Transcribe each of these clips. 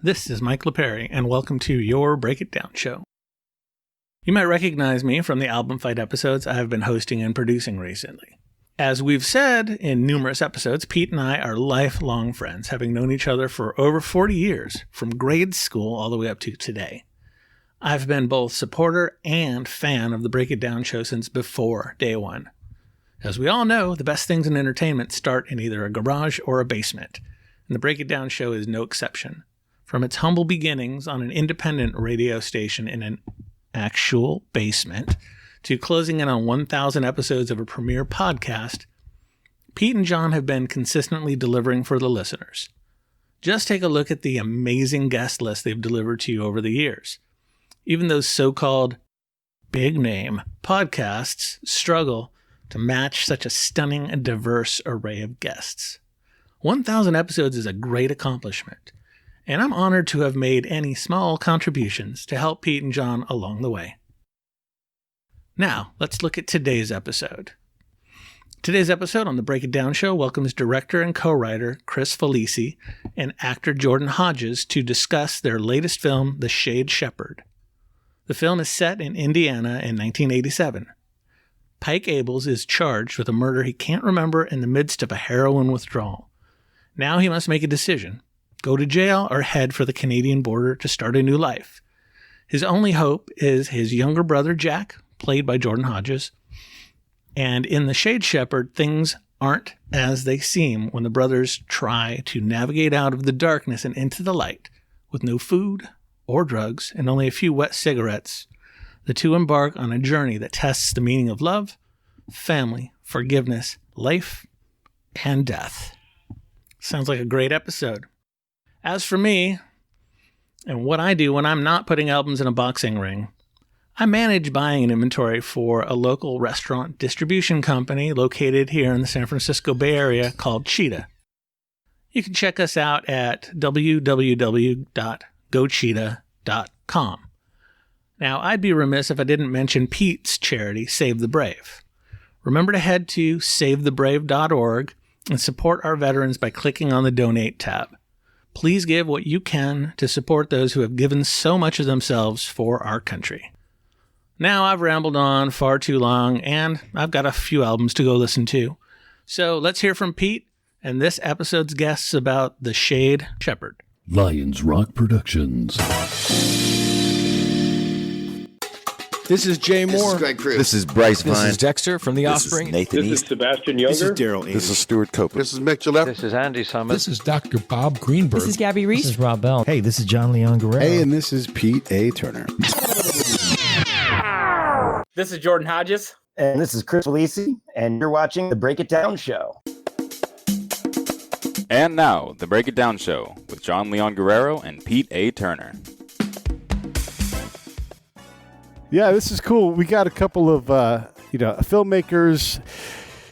This is Michael Lipari, and welcome to your Break It Down show. You might recognize me from the Album Fight episodes I have been hosting and producing recently. As we've said in numerous episodes, Pete and I are lifelong friends, having known each other for over 40 years, from grade school all the way up to today. I've been both supporter and fan of the Break It Down show since before day one. As we all know, the best things in entertainment start in either a garage or a basement, and the Break It Down show is no exception. From its humble beginnings on an independent radio station in an actual basement to closing in on 1,000 episodes of a premiere podcast, Pete and John have been consistently delivering for the listeners. Just take a look at the amazing guest list they've delivered to you over the years. Even those so-called big-name podcasts struggle to match such a stunning and diverse array of guests. 1,000 episodes is a great accomplishment, and I'm honored to have made any small contributions to help Pete and John along the way. Now, let's look at today's episode. Today's episode on the Break It Down show welcomes director and co-writer Chris Faulisi and actor Jordan Hodges to discuss their latest film, The Shade Shepherd. The film is set in Indiana in 1987. Pike Abels is charged with a murder he can't remember in the midst of a heroin withdrawal. Now he must make a decision. Go to jail or head for the Canadian border to start a new life. His only hope is his younger brother Jack, played by Jordan Hodges. And in The Shade Shepherd, things aren't as they seem when the brothers try to navigate out of the darkness and into the light. With no food or drugs and only a few wet cigarettes, the two embark on a journey that tests the meaning of love, family, forgiveness, life, and death. Sounds like a great episode. As for me, and what I do when I'm not putting albums in a boxing ring, I manage buying an inventory for a local restaurant distribution company located here in the San Francisco Bay Area called Cheetah. You can check us out at www.gocheetah.com. Now, I'd be remiss if I didn't mention Pete's charity, Save the Brave. Remember to head to savethebrave.org and support our veterans by clicking on the Donate tab. Please give what you can to support those who have given so much of themselves for our country. Now I've rambled on far too long, and I've got a few albums to go listen to. So let's hear from Pete and this episode's guests about The Shade Shepherd. Lions Rock Productions. This is Jay Moore. This is Greg Cruz. This is Bryce Vine. This is Dexter from The Offspring. This is Nathan This is Sebastian Younger. This is Daryl. This is Stuart Copeland. This is Mick Gillette. This is Andy Summers. This is Dr. Bob Greenberg. This is Gabby Reese. This is Rob Bell. Hey, this is John Leon Guerrero. Hey, and this is Pete A. Turner. This is Jordan Hodges. And this is Chris Faulisi, and you're watching The Break It Down Show. And now, The Break It Down Show with John Leon Guerrero and Pete A. Turner. Yeah, this is cool. We got a couple of, filmmakers.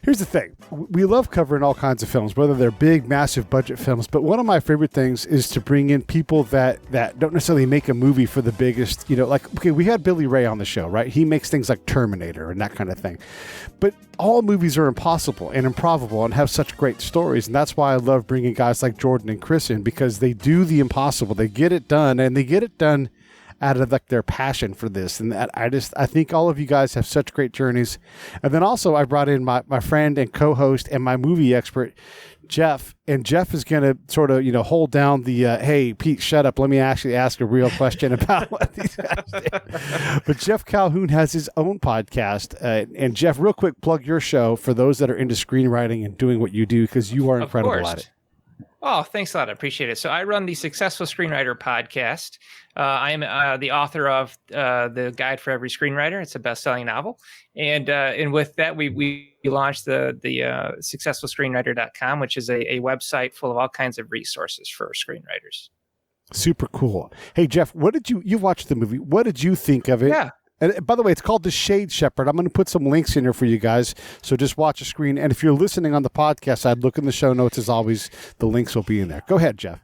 Here's the thing. We love covering all kinds of films, whether they're big, massive budget films. But one of my favorite things is to bring in people that don't necessarily make a movie for the biggest, we had Billy Ray on the show, right? He makes things like Terminator and that kind of thing. But all movies are impossible and improbable and have such great stories. And that's why I love bringing guys like Jordan and Chris in, because they do the impossible. They get it done, and they get it done out of their passion for this. And that I think all of you guys have such great journeys. And then also I brought in my friend and co-host and my movie expert, Geoff. And Geoff is going to sort of, hold down the, hey, Pete, shut up. Let me actually ask a real question about what these guys did. But Geoff Calhoun has his own podcast. And Geoff, real quick, plug your show for those that are into screenwriting and doing what you do, because you are incredible at it. Oh, thanks a lot. I appreciate it. So I run the Successful Screenwriter podcast. I am the author of The Guide for Every Screenwriter. It's a best-selling novel. And with that, we launched the successfulscreenwriter.com, which is a website full of all kinds of resources for screenwriters. Super cool. Hey, Geoff, you watched the movie. What did you think of it? Yeah. And by the way, it's called The Shade Shepherd. I'm going to put some links in here for you guys, so just watch the screen. And if you're listening on the podcast, I'd look in the show notes as always. The links will be in there. Go ahead, Geoff.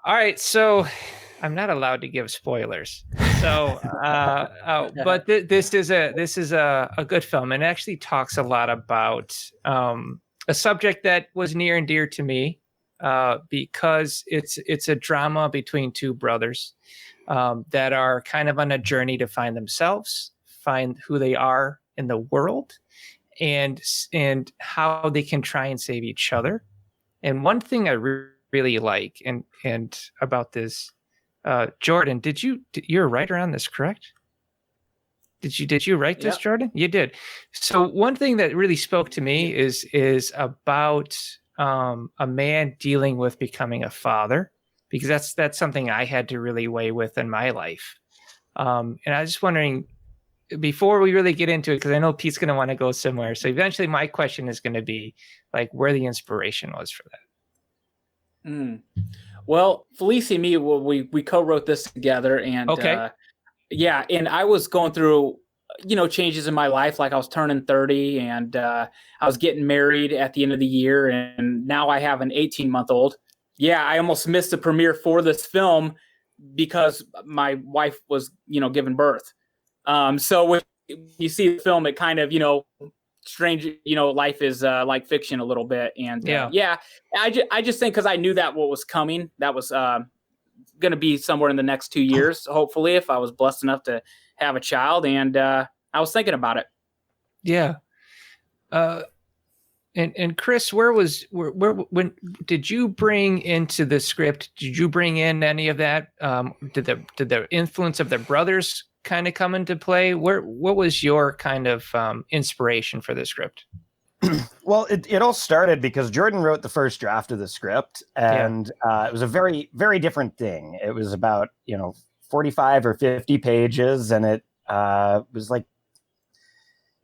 All right, so I'm not allowed to give spoilers. So, but this is a good film, and it actually talks a lot about a subject that was near and dear to me. because it's a drama between two brothers that are kind of on a journey to find themselves, find who they are in the world, and how they can try and save each other. And one thing I really like and about this, Jordan, you're a writer on this, correct? Did you write this, Jordan? You did. So one thing that really spoke to me is about a man dealing with becoming a father, because that's something I had to really weigh with in my life. And I was just wondering, before we really get into it, because I know Pete's going to want to go somewhere. So eventually my question is going to be like where the inspiration was for that. Well, Faulisi and me, we co-wrote this together, and okay. And I was going through, changes in my life. Like I was turning 30, and I was getting married at the end of the year, and now I have an 18-month-old. Yeah, I almost missed the premiere for this film because my wife was, giving birth. So when you see the film, it kind of, strange, life is like fiction a little bit. And I just think because I knew that what was coming, that was going to be somewhere in the next 2 years, hopefully, if I was blessed enough to have a child. And I was thinking about it. Yeah. And Chris, when did you bring into the script? Did you bring in any of that? Did the influence of the brothers kind of come into play? What was your kind of inspiration for the script? Well, it all started because Jordan wrote the first draft of the script, and it was a very, very different thing. It was about 45 or 50 pages, and it was like,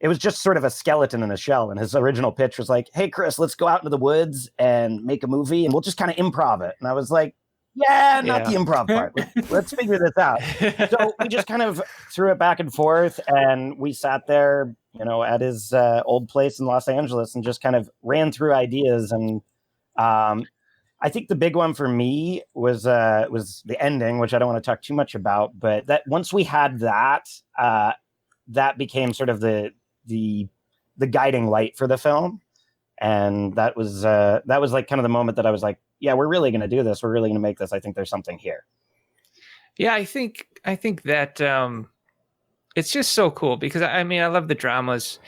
it was just sort of a skeleton in a shell. And his original pitch was like, "Hey, Chris, let's go out into the woods and make a movie, and we'll just kind of improv it." And I was like, not the improv part. Let's figure this out. So we just kind of threw it back and forth, and we sat there, at his old place in Los Angeles, and just kind of ran through ideas. And I think the big one for me was the ending, which I don't want to talk too much about, but that once we had that, that became sort of the guiding light for the film. And that was like kind of the moment that I was like, yeah, we're really going to do this. We're really going to make this. I think there's something here. Yeah, I think that it's just so cool because I love the dramas,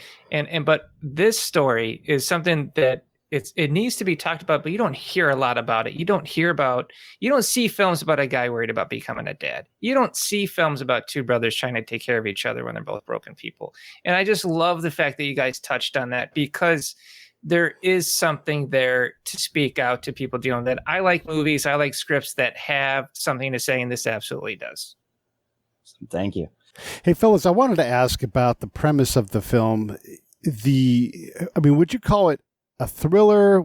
but this story is something that it needs to be talked about, but you don't hear a lot about it. You don't see films about a guy worried about becoming a dad. You don't see films about two brothers trying to take care of each other when they're both broken people. And I just love the fact that you guys touched on that, because there is something there to speak out to people dealing with that. I like movies. I like scripts that have something to say, and this absolutely does. Thank you. Hey, fellas, I wanted to ask about the premise of the film. Would you call it a thriller?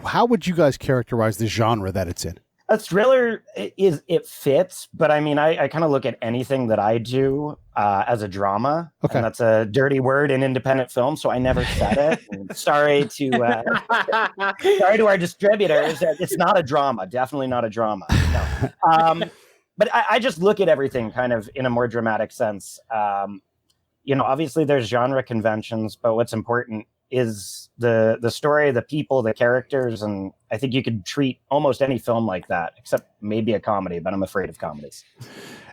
How would you guys characterize the genre that it's in? A thriller it fits, but I kind of look at anything that I do as a drama. Okay. And that's a dirty word in independent film, so I never said it. Sorry to our distributors. It's not a drama. Definitely not a drama. No. But I just look at everything kind of in a more dramatic sense. Obviously there's genre conventions, but what's important is the story, the people, the characters, and I think you could treat almost any film like that, except maybe a comedy, but I'm afraid of comedies.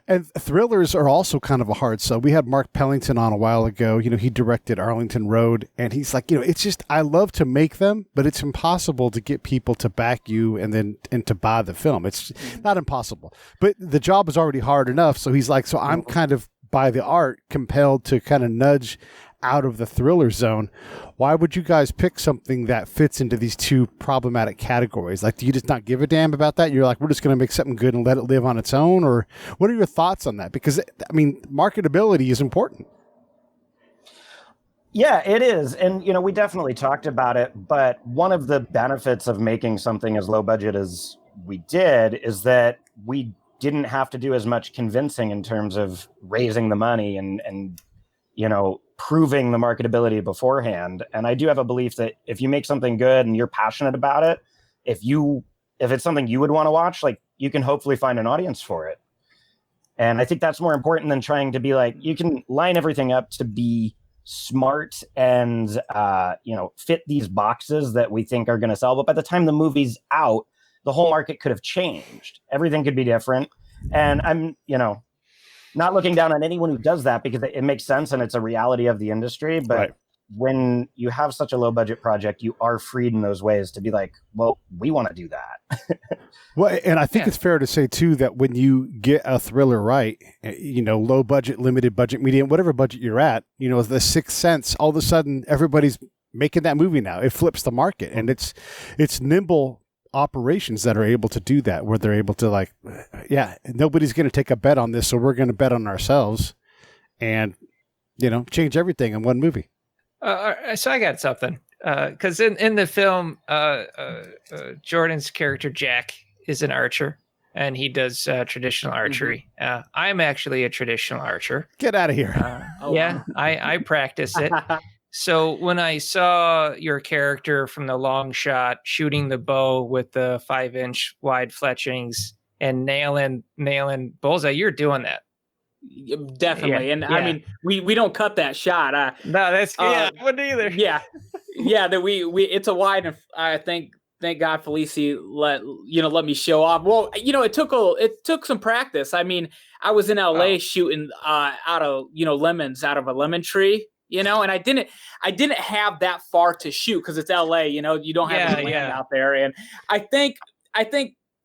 And thrillers are also kind of a hard sell. We had Mark Pellington on a while ago. He directed Arlington Road, and he's like, it's just, I love to make them, but it's impossible to get people to back you and to buy the film. It's not impossible, but the job is already hard enough. So he's like, so I'm kind of by the art compelled to kind of nudge out of the thriller zone. Why would you guys pick something that fits into these two problematic categories? Like, do you just not give a damn about that? You're like, we're just going to make something good and let it live on its own? Or what are your thoughts on that? Because, marketability is important. Yeah, it is. And, we definitely talked about it. But one of the benefits of making something as low budget as we did is that we didn't have to do as much convincing in terms of raising the money and proving the marketability beforehand. And I do have a belief that if you make something good and you're passionate about it, if it's something you would want to watch, like, you can hopefully find an audience for it. And I think that's more important than trying to be like, you can line everything up to be smart and fit these boxes that we think are going to sell. But by the time the movie's out, the whole market could have changed. Everything could be different. And I'm, not looking down on anyone who does that, because it makes sense and it's a reality of the industry. But when you have such a low budget project, you are freed in those ways to be like, well, we want to do that. Well, and I think it's fair to say too that when you get a thriller right, low budget, limited budget, medium, whatever budget you're at, the Sixth Sense, all of a sudden everybody's making that movie now. It flips the market, and it's nimble operations that are able to do that, where they're able to nobody's going to take a bet on this, so we're going to bet on ourselves, and change everything in one movie. So I got something, because in the film, Jordan's character Jack is an archer, and he does traditional archery. I'm actually a traditional archer. Get out of here! I practice it. So when I saw your character from the long shot shooting the bow with the 5-inch wide fletchings and nailing bullseye, you're doing that. Definitely. I mean, we don't cut that shot. No, that's I wouldn't either. That we it's a wide, and I thank God Faulisi let me show off. Well, it took some practice. I mean, I was in LA shooting out of lemons out of a lemon tree, and I didn't have that far to shoot because it's LA, you don't have any land out there. And I think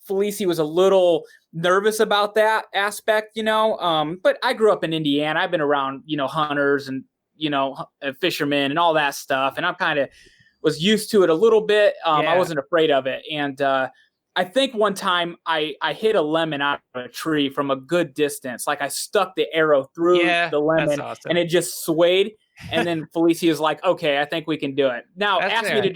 Faulisi was a little nervous about that aspect, but I grew up in Indiana. I've been around, hunters and, fishermen and all that stuff. And I'm kind of was used to it a little bit. I wasn't afraid of it. And I think one time I hit a lemon out of a tree from a good distance. Like I stuck the arrow through the lemon and it just swayed. And then Faulisi is like, okay, I think we can do it. Now ask me to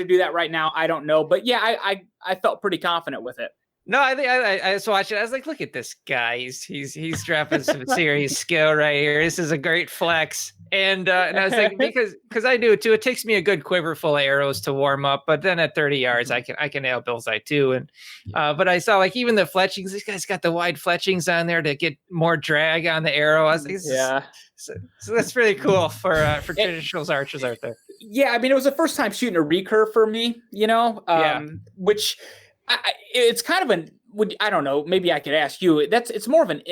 do that right now. I don't know. But I felt pretty confident with it. No, I was watching. I was like, look at this guy. He's dropping some serious skill right here. This is a great flex. And I was like, because I do it too. It takes me a good quiver full of arrows to warm up, but then at 30 yards, I can nail bullseye too. And but I saw like even the fletchings. This guy's got the wide fletchings on there to get more drag on the arrow. I was like, so that's really cool for traditional archers out there. Yeah, I mean, it was the first time shooting a recurve for me. Which. It's kind of I don't know, maybe I could ask you, it's more of an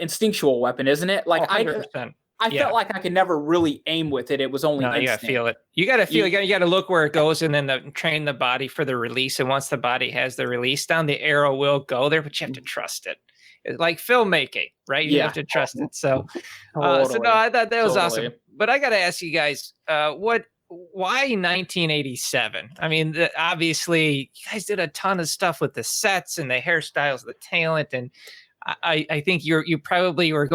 instinctual weapon, isn't it? Like 100%. I felt like I could never really aim with it. It was only you gotta feel it. You gotta feel it. You gotta look where it goes and then train the body for the release. And once the body has the release down, the arrow will go there, but you have to trust it. It's like filmmaking, right? You have to trust it. So, so no, I thought that was awesome. But I gotta ask you guys, why 1987? I mean, obviously, you guys did a ton of stuff with the sets and the hairstyles, the talent, and I think you probably were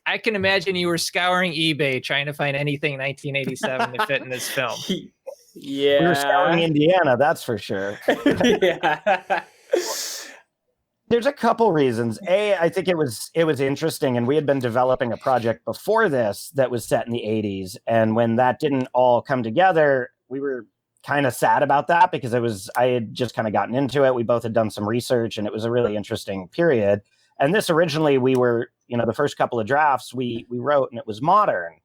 I can imagine you were scouring eBay trying to find anything 1987 to fit in this film. We were scouring Indiana, that's for sure. There's a couple reasons. I think it was interesting, and we had been developing a project before this that was set in the 80s. And when that didn't all come together, we were kind of sad about that because I had just kind of gotten into it. We both had done some research, and it was a really interesting period. And this originally, we were, the first couple of drafts we wrote, and it was modern.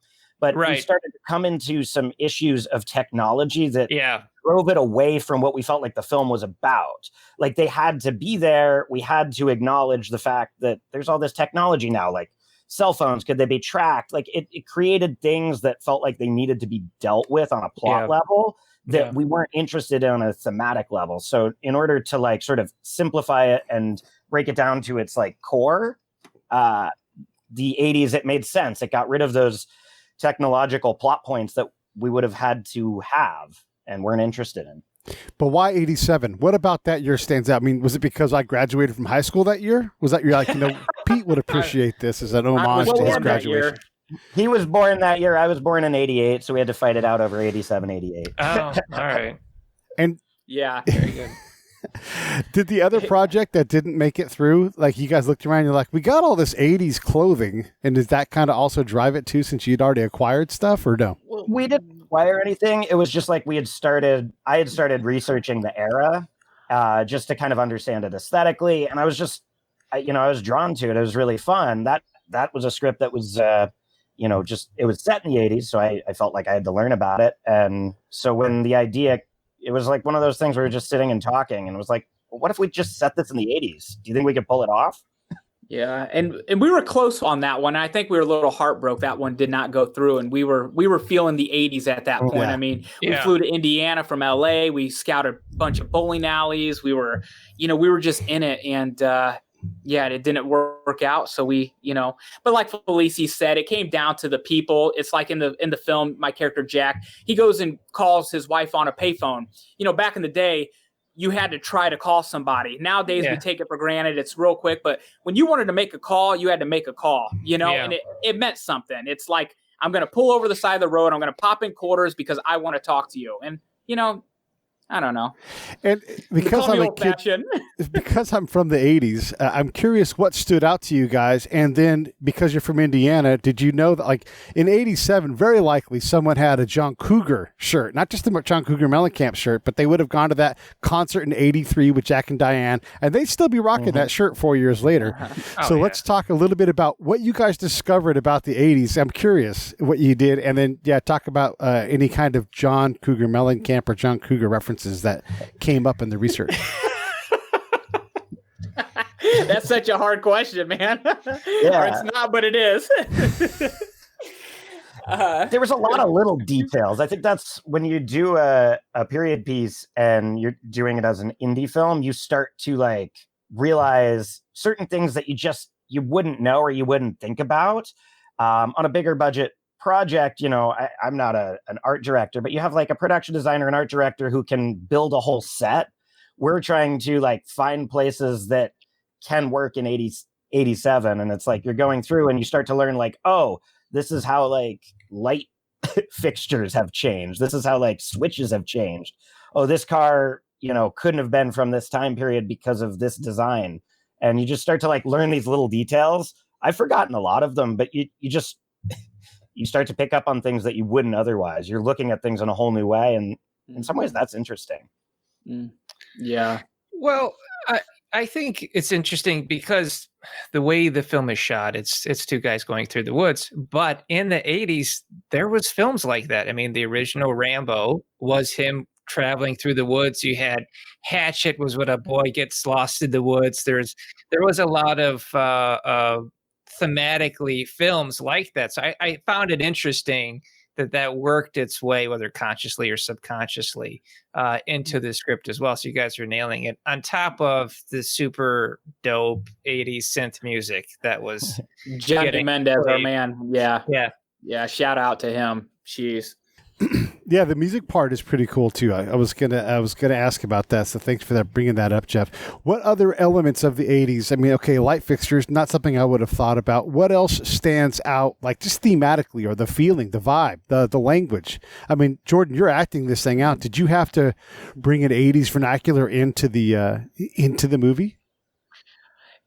But we started to come into some issues of technology that drove it away from what we felt like the film was about. Like they had to be there. We had to acknowledge the fact that there's all this technology now, like cell phones. Could they be tracked? Like it created things that felt like they needed to be dealt with on a plot level that we weren't interested in on a thematic level. So in order to like sort of simplify it and break it down to its like core, the 80s, it made sense. It got rid of those technological plot points that we would have had to have and weren't interested in. But why 87? What about that year stands out? I mean, was it because I graduated from high school that year? Was that you're like, Pete would appreciate this as an homage to his graduation? He was born that year. I was born in 88, so we had to fight it out over 87, 88. Oh, all right. And very good. Did the other project that didn't make it through, like you guys looked around and you're like, we got all this 80s clothing, and does that kind of also drive it too, since you'd already acquired stuff, or no? Well, we didn't acquire anything. It was just like I had started researching the era just to kind of understand it aesthetically, and I was just, I was drawn to it. It was really fun. That was a script that was just it was set in the 80s, so I felt like I had to learn about it. And so when the idea, it was like one of those things where we were just sitting and talking, and it was like, well, what if we just set this in the 80s? Do you think we could pull it off? Yeah, and we were close on that one. I think we were a little heartbroken that one did not go through, and we were feeling the 80s at that point. Yeah. I mean, we flew to Indiana from LA. We scouted a bunch of bowling alleys. We were just in it, and it didn't work out. So but like Faulisi said, it came down to the people. It's like in the film, my character Jack, he goes and calls his wife on a payphone. Back in the day, you had to try to call somebody. Nowadays, we take it for granted. It's real quick. But when you wanted to make a call, you had to make a call, and it meant something. It's like, I'm going to pull over the side of the road. I'm going to pop in quarters because I want to talk to you. And, I don't know. And because I'm a kid, because I'm from the 80s, I'm curious what stood out to you guys. And then because you're from Indiana, did you know that like in 87, very likely someone had a John Cougar shirt, not just the John Cougar Mellencamp shirt, but they would have gone to that concert in 83 with Jack and Diane, and they'd still be rocking that shirt 4 years later. Let's talk a little bit about what you guys discovered about the 80s. I'm curious what you did. And then, talk about any kind of John Cougar Mellencamp or John Cougar references that came up in the research. That's such a hard question, man. Or it's not, but it is. There was a lot of little details. I think that's when you do a period piece and you're doing it as an indie film, you start to like realize certain things that you wouldn't know or you wouldn't think about. On a bigger budget project, I'm not an art director, but you have like a production designer and art director who can build a whole set. We're trying to like find places that can work in 87. And it's like, you're going through and you start to learn like, oh, this is how like light fixtures have changed. This is how like switches have changed. Oh, this car, couldn't have been from this time period because of this design. And you just start to like learn these little details. I've forgotten a lot of them, but you start to pick up on things that you wouldn't otherwise. You're looking at things in a whole new way. And in some ways that's interesting. Yeah. Well, I think it's interesting because the way the film is shot, it's two guys going through the woods. But in the 80s, there was films like that. I mean, the original Rambo was him traveling through the woods. You had Hatchet was when a boy gets lost in the woods. There was a lot of thematically films like that. So I found it interesting that worked its way, whether consciously or subconsciously, into the script as well. So you guys are nailing it on top of the super dope 80s synth music that was Johnny Mendez, our man. Yeah. Shout out to him. Jeez. Yeah, the music part is pretty cool too. I was gonna ask about that. So thanks for bringing that up, Geoff. What other elements of the 80s? I mean, okay, light fixtures, not something I would have thought about. What else stands out, like just thematically, or the feeling, the vibe, the language? I mean, Jordan, you're acting this thing out. Did you have to bring an 80s vernacular into the movie?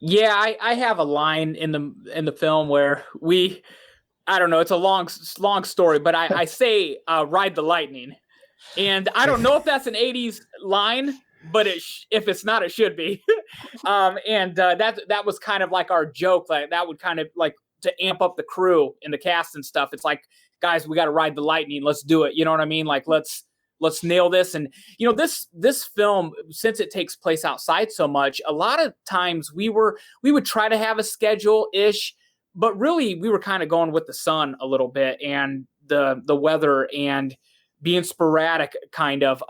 Yeah, I have a line in the film where I don't know. It's a long story, but I say "ride the lightning," and I don't know if that's an '80s line, but if it's not, it should be. That was kind of like our joke. Like that would kind of like to amp up the crew and the cast and stuff. It's like, guys, we got to ride the lightning. Let's do it. You know what I mean? Like let's nail this. And this film, since it takes place outside so much, a lot of times we would try to have a schedule ish. But really, we were kind of going with the sun a little bit and the weather and being sporadic, kind of.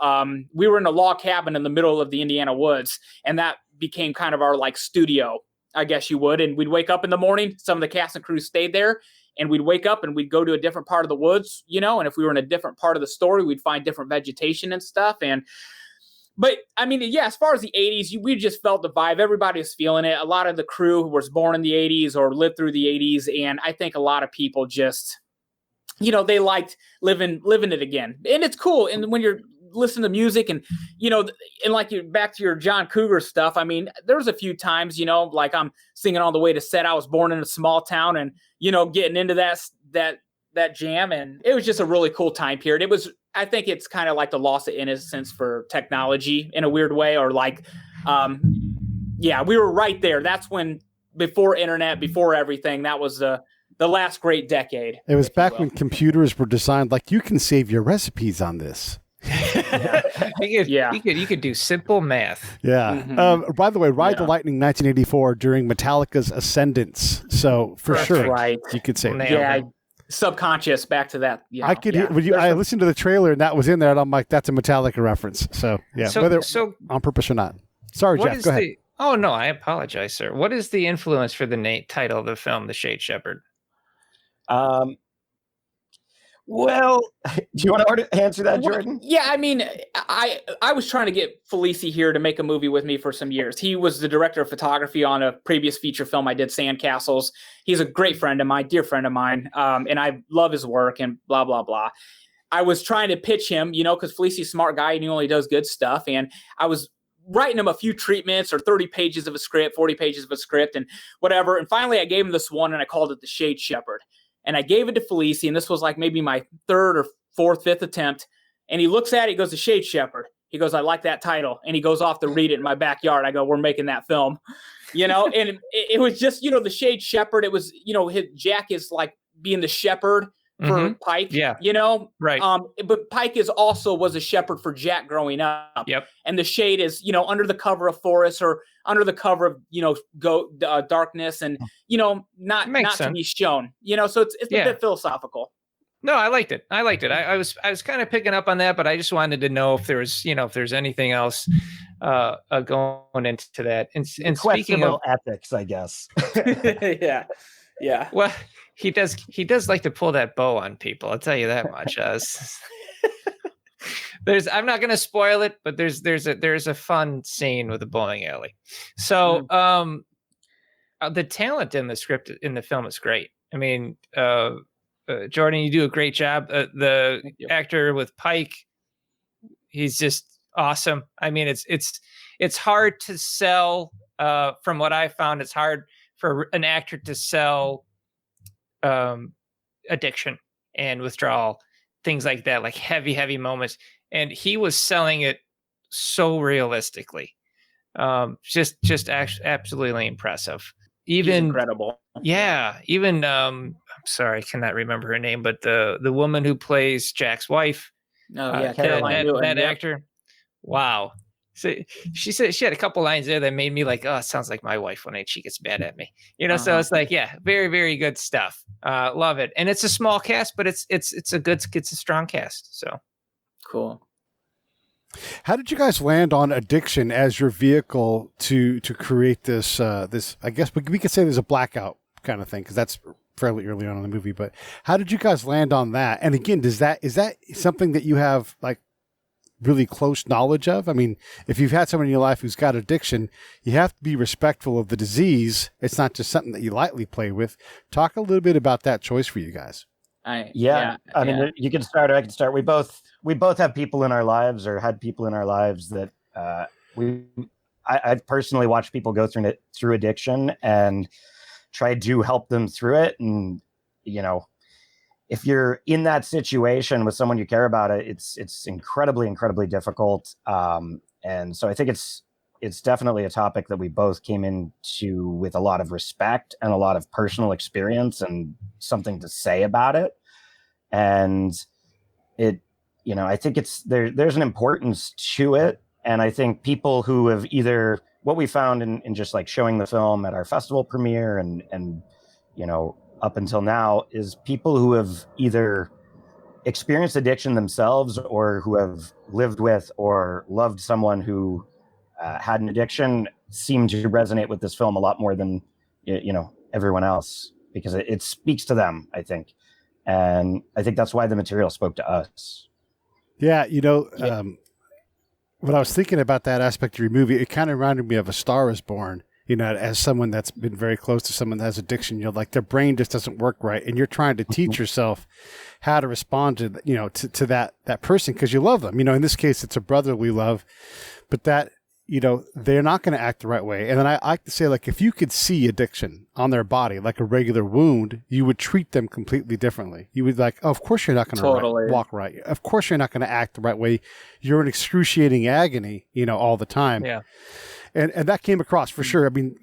We were in a log cabin in the middle of the Indiana woods, and that became kind of our like studio, I guess you would. And we'd wake up in the morning. Some of the cast and crew stayed there, and we'd wake up and we'd go to a different part of the woods, And if we were in a different part of the story, we'd find different vegetation and stuff. But I mean, yeah, as far as the 80s, we just felt the vibe. Everybody was feeling it. A lot of the crew was born in the 80s or lived through the 80s. And I think a lot of people just, they liked living it again. And it's cool. And when you're listening to music and, and like you're back to your John Cougar stuff, I mean, there was a few times, like I'm singing on the way to set. I was born in a small town and, getting into that jam. And it was just a really cool time period. I think it's kind of like the loss of innocence for technology in a weird way, or like, we were right there. That's when, before internet, before everything, that was the last great decade. It was back when computers were designed like, you can save your recipes on this. You could do simple math. Yeah. Mm-hmm. By the way, Ride the Lightning 1984 during Metallica's Ascendance. So for sure, right. you could say subconscious back to that. I could hear, I listened to the trailer and that was in there, and I'm like, that's a Metallica reference. So yeah, whether on purpose or not. Sorry, Geoff. Go ahead. Oh no, I apologize, sir. What is the influence for the title of the film, The Shade Shepherd? Well, do you want to answer that, Jordan? Well, yeah, I mean, I was trying to get Faulisi here to make a movie with me for some years. He was the director of photography on a previous feature film I did, Sandcastles. He's a great friend of mine, dear friend of mine, and I love his work and blah, blah, blah. I was trying to pitch him, because Felici's a smart guy and he only does good stuff. And I was writing him a few treatments or 30 pages of a script, 40 pages of a script and whatever. And finally, I gave him this one and I called it The Shade Shepherd. And I gave it to Faulisi, and this was like maybe my third or fourth, fifth attempt. And he looks at it, he goes, The Shade Shepherd. He goes, I like that title. And he goes off to read it in my backyard. I go, we're making that film, and it was just, The Shade Shepherd. It was, Jack is like being the shepherd for Pike, right. But Pike was a shepherd for Jack growing up. Yep. And the shade is, under the cover of forest or under the cover of, darkness and, not to be shown, so it's a bit philosophical. No, I liked it. I was kind of picking up on that, but I just wanted to know if there was, if there's anything else going into that. And speaking of ethics, I guess. Yeah. Well, he does like to pull that bow on people. I'll tell you that much. I'm not going to spoil it, but there's a fun scene with a bowling alley. So, the talent in the script in the film is great. I mean, Jordan, you do a great job. The actor with Pike, he's just awesome. I mean, it's hard to sell. From what I found, it's hard for an actor to sell addiction and withdrawal, things like that, like heavy moments. And he was selling it so realistically. Just absolutely impressive. Even he's incredible. Yeah. Even I'm sorry, I cannot remember her name, but the woman who plays Jack's wife. Oh yeah, Caroline. That actor. Wow. So she said she had a couple lines there that made me like, oh, it sounds like my wife when she gets mad at me. So it's like, yeah, very, very good stuff. Love it. And it's a small cast, but it's a strong cast. So cool. How did you guys land on addiction as your vehicle to create this I guess we could say there's a blackout kind of thing, because that's fairly early on in the movie, but how did you guys land on that? And again, is that something that you have like really close knowledge of? I mean, if you've had someone in your life who's got addiction, you have to be respectful of the disease. It's not just something that you lightly play with. Talk a little bit about that choice for you guys. I mean, you can start, or I can start. We both have people in our lives, or had people in our lives that I've personally watched people go through addiction and tried to help them through it. And, if you're in that situation with someone you care about, it's incredibly, incredibly difficult. And so I think it's definitely a topic that we both came into with a lot of respect and a lot of personal experience and something to say about it. And I think there's an importance to it. And I think people who have either, what we found in just like showing the film at our festival premiere and up until now, is people who have either experienced addiction themselves or who have lived with or loved someone who had an addiction seem to resonate with this film a lot more than everyone else, because it speaks to them, I think. And I think that's why the material spoke to us. Yeah. When I was thinking about that aspect of your movie, it kind of reminded me of A Star Is Born. As someone that's been very close to someone that has addiction, like their brain just doesn't work right. And you're trying to teach yourself how to respond to, to that person, because you love them. In this case, it's a brotherly love, but that, they're not going to act the right way. And then I like to say, like, if you could see addiction on their body, like a regular wound, you would treat them completely differently. You would like, oh, of course you're not going to walk right. Of course you're not going to act the right way. You're in excruciating agony, all the time. Yeah. And that came across for sure. I mean,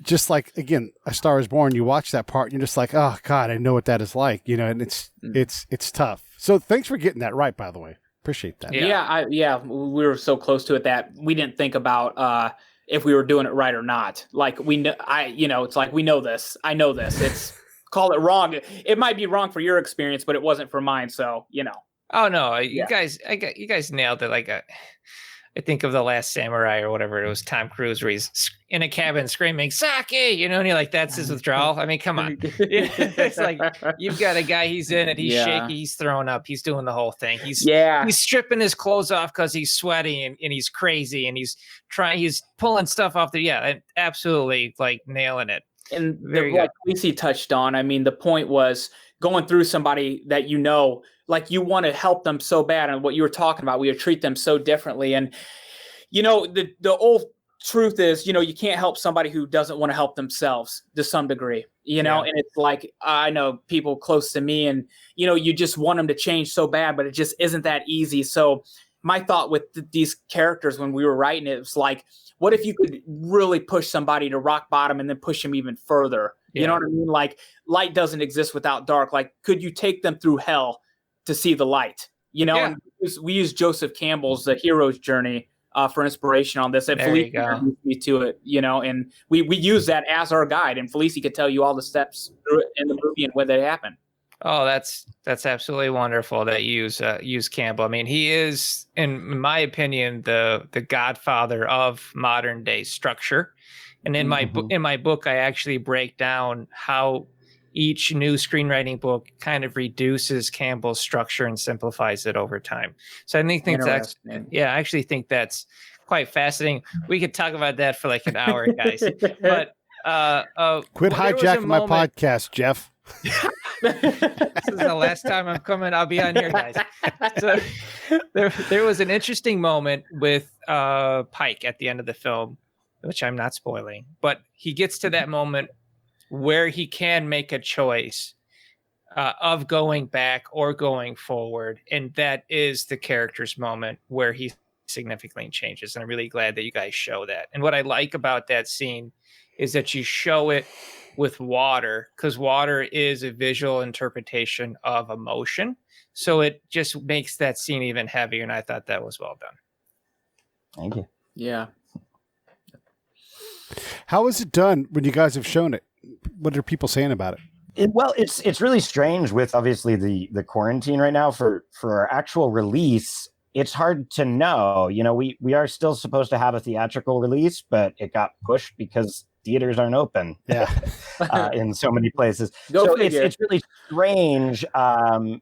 just like, again, A Star Is Born, you watch that part and you're just like, oh God, I know what that is like, and it's tough. So thanks for getting that right, by the way. Appreciate that. Yeah, we were so close to it that we didn't think about if we were doing it right or not. Like we know, it's like we know this. I know this. It's call it wrong. It might be wrong for your experience, but it wasn't for mine. So Oh no, you guys nailed it. Like I think of The Last Samurai or whatever it was, Tom Cruise, where he's in a cabin screaming "Sake," and you're like, that's his withdrawal. I mean, come on. It's like you've got a guy, he's in it, he's shaky, he's throwing up, he's doing the whole thing. He's stripping his clothes off because he's sweaty and he's crazy and he's pulling stuff off absolutely like nailing it. And like Faulisi touched on, I mean, the point was going through somebody that like you want to help them so bad, and what you were talking about, we treat them so differently. And the old truth is, you can't help somebody who doesn't want to help themselves to some degree, and it's like, I know people close to me and, you just want them to change so bad, but it just isn't that easy. So my thought with these characters when we were writing it was like, what if you could really push somebody to rock bottom and then push them even further? You know what I mean? Like light doesn't exist without dark. Like, could you take them through hell to see the light? And we use Joseph Campbell's The Hero's Journey for inspiration on this. And Faulisi introduced me to it, and we use that as our guide. And Faulisi could tell you all the steps through it in the movie and when they happen. Oh, that's absolutely wonderful that you use Campbell. I mean, he is, in my opinion, the godfather of modern day structure. And in my book, I actually break down how each new screenwriting book kind of reduces Campbell's structure and simplifies it over time. So I think that's, I actually think that's quite fascinating. We could talk about that for like an hour, guys. But quit hijacking my podcast, Geoff. This is the last time I'm coming. I'll be on here, guys. So there was an interesting moment with Pike at the end of the film, which I'm not spoiling, but he gets to that moment where he can make a choice of going back or going forward. And that is the character's moment where he significantly changes. And I'm really glad that you guys show that. And what I like about that scene is that you show it with water, because water is a visual interpretation of emotion. So it just makes that scene even heavier. And I thought that was well done. Thank you. Yeah. How is it done when you guys have shown it? What are people saying about it? Well, it's really strange with obviously the quarantine right now for our actual release. It's hard to know. We are still supposed to have a theatrical release, but it got pushed because theaters aren't open. In so many places. It's really strange. The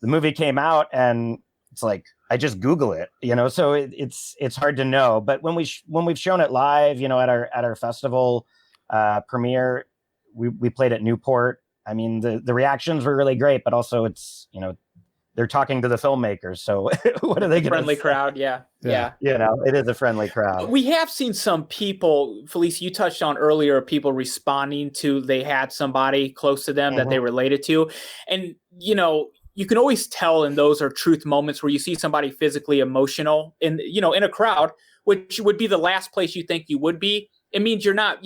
movie came out and it's like, I just Google it, so it's hard to know. But when we've shown it live, at our festival premiere, we played at Newport. I mean, the reactions were really great, but also it's, they're talking to the filmmakers. So what are they going to friendly crowd? Yeah. It is a friendly crowd. We have seen some people, Faulisi, you touched on earlier, people responding to, they had somebody close to them that they related to. And, you can always tell, and those are truth moments where you see somebody physically emotional in a crowd, which would be the last place you think you would be. It means you're not,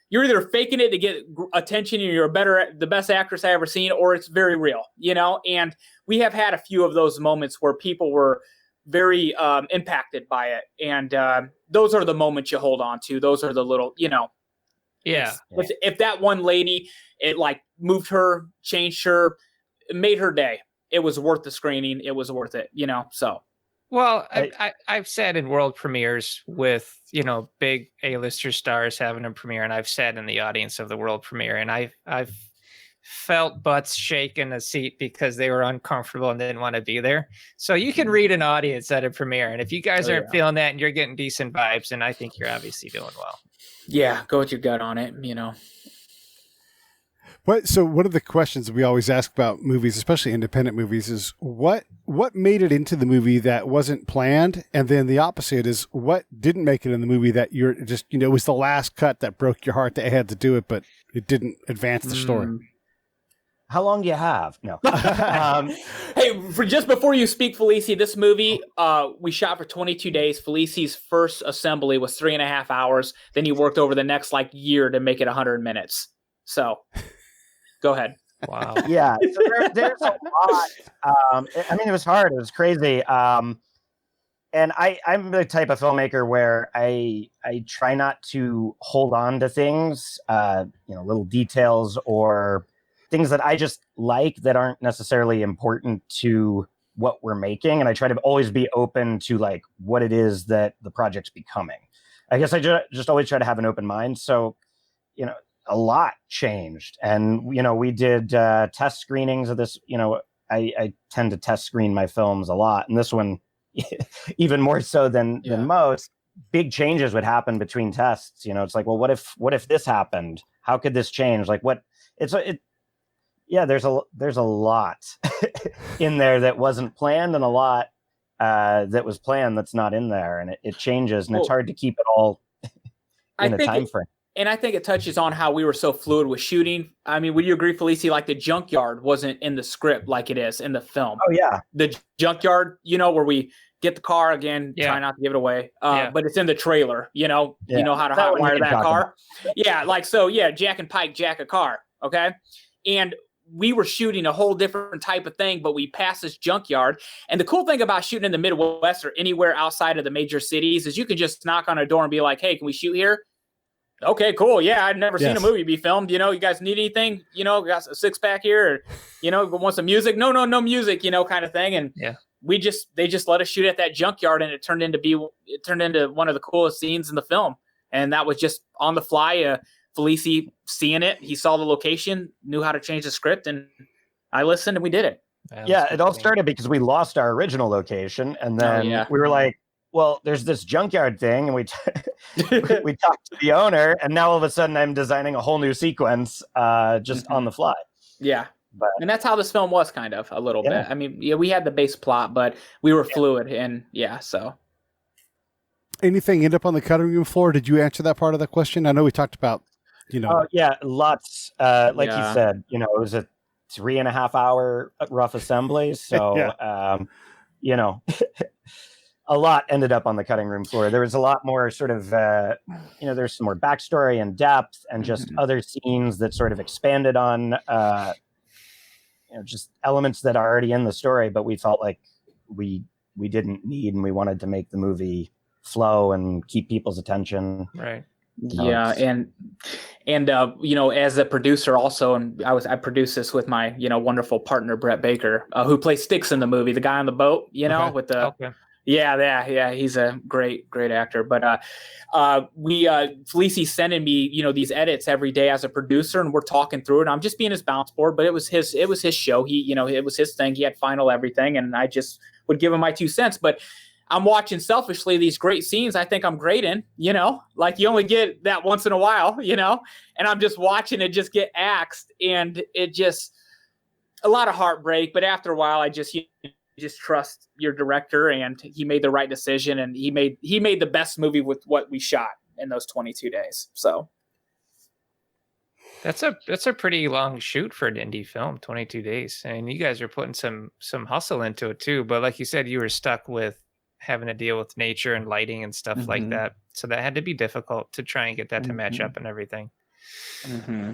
you're either faking it to get attention and you're the best actress I ever seen, or it's very real, and we have had a few of those moments where people were very impacted by it. And those are the moments you hold on to. Those are the little, if that one lady, it like moved her, changed her, it made her day. It was worth the screening. It was worth it, so. Well, I've sat in world premieres with, big A-lister stars having a premiere, and I've sat in the audience of the world premiere, and I've felt butts shake in a seat because they were uncomfortable and didn't want to be there. So you can read an audience at a premiere, and if you guys aren't feeling that and you're getting decent vibes, then I think you're obviously doing well. Yeah, go with your gut on it, So one of the questions we always ask about movies, especially independent movies, is what made it into the movie that wasn't planned? And then the opposite is what didn't make it in the movie that you're just, it was the last cut that broke your heart that you had to do it, but it didn't advance the story. how long do you have? No. Hey, for just before you speak, Faulisi, this movie we shot for 22 days. Faulisi's first assembly was 3.5 hours. Then he worked over the next year to make it 100 minutes. So, go ahead. Wow. Yeah, so there's a lot. I mean, it was hard. It was crazy. And I'm the type of filmmaker where I try not to hold on to things, little details or things that I just like that aren't necessarily important to what we're making. And I try to always be open to what it is that the project's becoming. I guess I just always try to have an open mind. So, a lot changed. And, we did test screenings of this. I tend to test screen my films a lot. And this one, even more so than most, big changes would happen between tests. It's like, well, what if this happened? How could this change? There's a lot in there that wasn't planned, and a lot that was planned that's not in there, and it changes, and it's hard to keep it all in a time frame. And I think it touches on how we were so fluid with shooting. I mean, would you agree, Faulisi, the junkyard wasn't in the script like it is in the film? Oh, yeah. The junkyard, where we get the car again, try not to give it away. But it's in the trailer, you know how to hotwire that car. Jack and Pike jack a car. Okay. And we were shooting a whole different type of thing, but we passed this junkyard. And the cool thing about shooting in the Midwest or anywhere outside of the major cities is you can just knock on a door and be like, hey, can we shoot here? Okay, cool. Yeah, I'd never seen a movie be filmed. You guys need anything? Got a 6-pack here, or want some music? No music, kind of thing. And they just let us shoot at that junkyard, and it turned into one of the coolest scenes in the film. And that was just on the fly. Faulisi seeing it, he saw the location, knew how to change the script, and I listened, and we did it. It all started because we lost our original location, and then we were like, well, there's this junkyard thing, and we talked to the owner, and now all of a sudden I'm designing a whole new sequence just on the fly. Yeah. And that's how this film was kind of a little bit. I mean, we had the base plot, but we were fluid, and so. Anything end up on the cutting room floor? Did you answer that part of the question? I know we talked about, Oh, yeah, lots. You said, it was a 3.5 hour rough assembly. So, a lot ended up on the cutting room floor. There was a lot more sort of, there's some more backstory and depth and just other scenes that sort of expanded on, just elements that are already in the story, but we felt like we didn't need, and we wanted to make the movie flow and keep people's attention. Right. Yeah. And as a producer also, and I produced this with my, wonderful partner, Brett Baker, who plays Styx in the movie, the guy on the boat, with the, he's a great actor. But Faulisi sending me, these edits every day as a producer, and we're talking through it. I'm just being his bounce board, but it was his show. He, it was his thing. He had final everything, and I just would give him my 2 cents. But I'm watching selfishly these great scenes I think I'm great in, you only get that once in a while, and I'm just watching it just get axed, and it just a lot of heartbreak. But after a while, I just trust your director, and he made the right decision, and he made the best movie with what we shot in those 22 days. So that's a pretty long shoot for an indie film, 22 days. I mean, you guys are putting some hustle into it too, but like you said, you were stuck with having to deal with nature and lighting and stuff like that. So that had to be difficult to try and get that to match up and everything. Go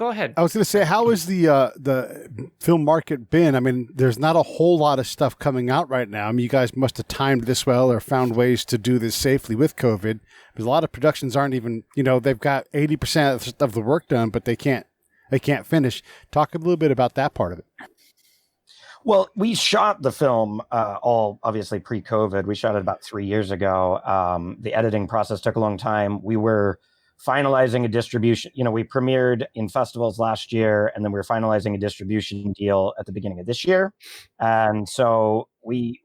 ahead. I was going to say, how has the film market been? I mean, there's not a whole lot of stuff coming out right now. I mean, you guys must have timed this well or found ways to do this safely with COVID. Because a lot of productions aren't even, they've got 80% of the work done, but they can't finish. Talk a little bit about that part of it. Well, we shot the film all obviously pre-COVID. We shot it about 3 years ago. The editing process took a long time. We were finalizing a distribution. We premiered in festivals last year, and then we were finalizing a distribution deal at the beginning of this year. And so we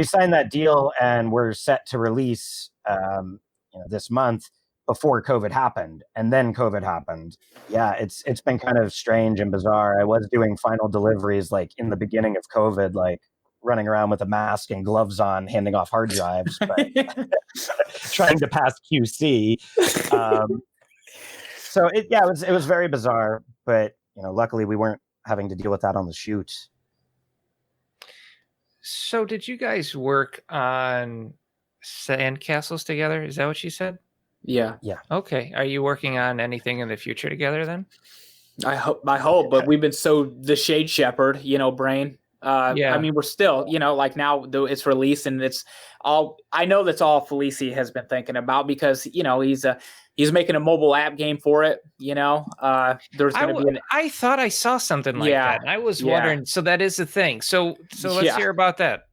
signed that deal, and we're set to release this month before COVID happened. And then COVID happened. Yeah, it's been kind of strange and bizarre. I was doing final deliveries in the beginning of COVID, running around with a mask and gloves on, handing off hard drives, but trying to pass QC. So it was very bizarre, but luckily we weren't having to deal with that on the shoot. So did you guys work on Sandcastles together? Is that what you said? Yeah. Okay. Are you working on anything in the future together then? I hope, but we've been the shade shepherd, Brain. Yeah. I mean, we're still, like now though it's released and it's all, I know that's all Faulisi has been thinking about because, he's making a mobile app game for it. There's going to be I thought I saw something like that. I was wondering. So that is the thing. So let's hear about that.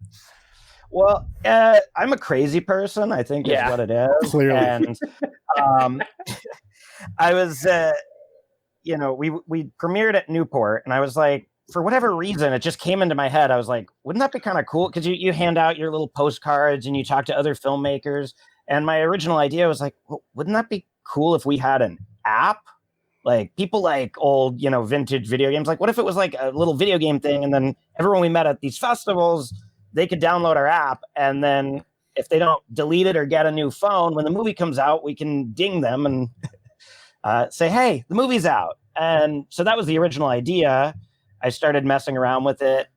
Well, I'm a crazy person, I think is what it is. Clearly. And I was, we premiered at Newport and I was like, for whatever reason, it just came into my head. I was like, wouldn't that be kind of cool? Because you hand out your little postcards and you talk to other filmmakers. And my original idea was like, well, wouldn't that be cool if we had an app? Like people like old, vintage video games. Like what if it was like a little video game thing? And then everyone we met at these festivals, they could download our app. And then if they don't delete it or get a new phone, when the movie comes out, we can ding them and say, hey, the movie's out. And so that was the original idea. I started messing around with it.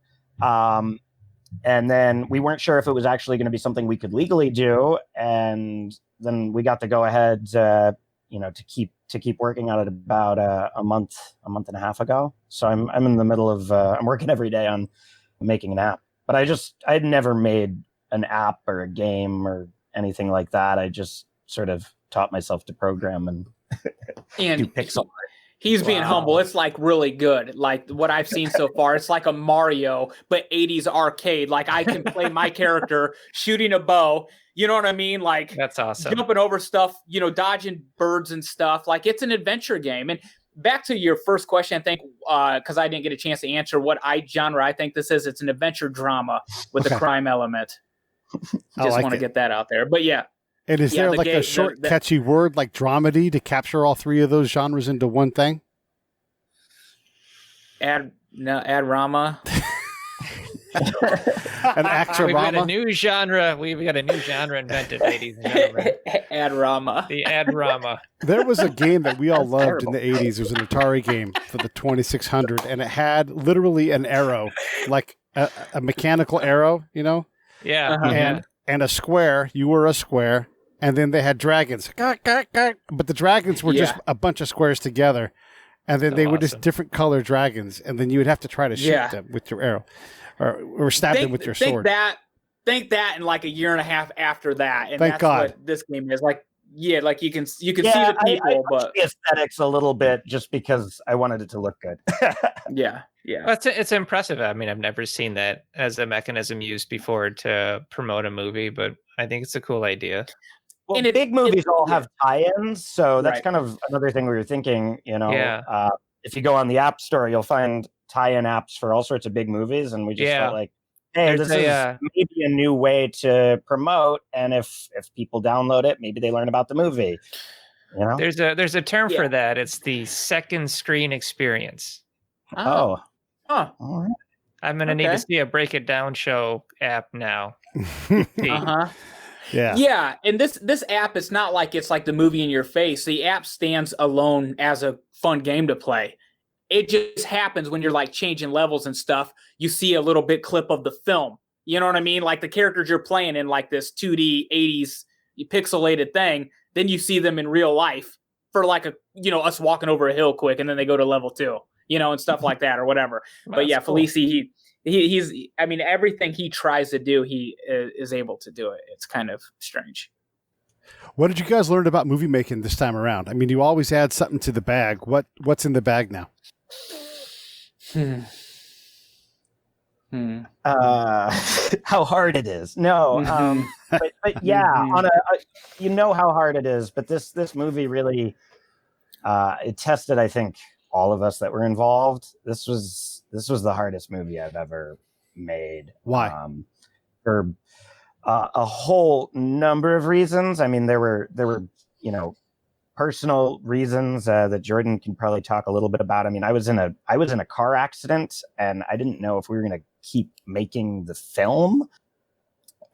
And then we weren't sure if it was actually going to be something we could legally do. And then we got to go ahead, to keep working on it about a month and a half ago. So I'm in the middle of, I'm working every day on making an app, but I'd never made an app or a game or anything like that. I just sort of taught myself to program and do pixel art. He's being humble. It's like really good. Like what I've seen so far, it's like a Mario, but 80s arcade. Like I can play my character shooting a bow. You know what I mean? Like that's awesome. Jumping over stuff, dodging birds and stuff. Like it's an adventure game. And back to your first question, I think, because I didn't get a chance to answer what genre I think this is. It's an adventure drama with a crime element. Just want to get that out there. But yeah. And is there like a short, catchy word like dramedy to capture all three of those genres into one thing? Ad rama. An actor We've got a new genre. We've got a new genre invented, ladies and gentlemen. Ad rama. The ad rama. There was a game that we all loved in the 80s. It was an Atari game for the 2600, and it had literally an arrow, like a mechanical arrow, Yeah. And a square. You were a square. And then they had dragons. But the dragons were just a bunch of squares together. And then they were just different color dragons. And then you would have to try to shoot them with your arrow. Or stab them with your sword. Think that in like a year and a half after that. And Thank God. What this game is. Like you can see the people, but the aesthetics a little bit just because I wanted it to look good. Yeah. Well, it's impressive. I mean, I've never seen that as a mechanism used before to promote a movie, but I think it's a cool idea. Well, big movies all have tie-ins, so that's kind of another thing we were thinking. If you go on the App Store, you'll find tie-in apps for all sorts of big movies, and we just felt like, hey, this is maybe a new way to promote, and if people download it, maybe they learn about the movie. There's a term for that. It's the second screen experience. Oh. Huh. All right. I'm gonna need to see a Break It Down show app now. Yeah, and this app is not like it's like the movie in your face. The app stands alone as a fun game to play. It just happens when you're like changing levels and stuff. You see a little bit clip of the film. You know what I mean? Like the characters you're playing in like this 2D 80s pixelated thing. Then you see them in real life for like us walking over a hill quick, and then they go to level 2, and stuff like that or whatever. But yeah, cool. Faulisi, he's I mean, everything he tries to do, he is able to do it. It's kind of strange. What did you guys learn about movie making this time around? I mean, you always add something to the bag. What's in the bag now? How hard it is. No, but yeah, on you know how hard it is. But this movie really it tested, I think, all of us that were involved. This was the hardest movie I've ever made. Why? For a whole number of reasons. I mean, there were personal reasons that Jordan can probably talk a little bit about. I mean, I was in a car accident, and I didn't know if we were going to keep making the film.